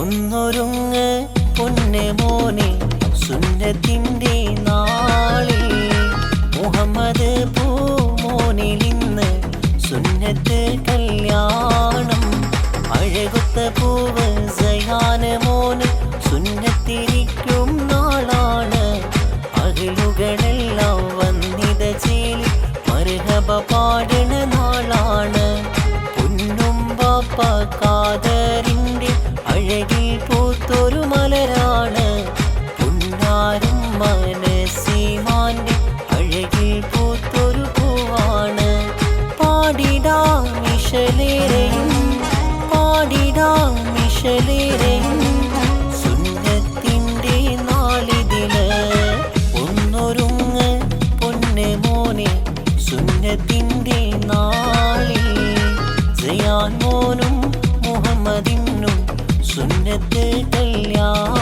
ഒന്നൊരുങ്ങ് പൊന്നെ മോനെ സുന്നത്തിൻ്റെ നാളിൽ മുഹമ്മദ് പൂമോനിലിന്ന് സുന്നത്ത് കല്യാണം അഴകൊത്ത പൂവ് സയാന് മോന് സുന്നത്തിരിക്കും നാളാണ് അഖിലുകളെല്ലാം വന്നിത ചേലി മർഹബ പാടണ നാളാണ് പൊന്നും ബാപ്പ കാദറിൻ്റെ അഴകിൽ പൂത്തൊരു മലരാണ് പൊന്നാരും മനസ്സിമാൻ്റെ അഴകിൽ പൂത്തൊരു പൂവാണ് പാടിടാം മിഷലേറെയും പാടിടാം മിഷലേറെയും സുന്നത്തിൻ്റെ നാളിതില് ഒന്നൊരുങ്ങ് പൊന്നെ മോനെ സുന്നത്തിൻ്റെ നാളിൽ സയാൻ മോനും മുഹമ്മദിനും സുന്നത്ത് കല്യാണം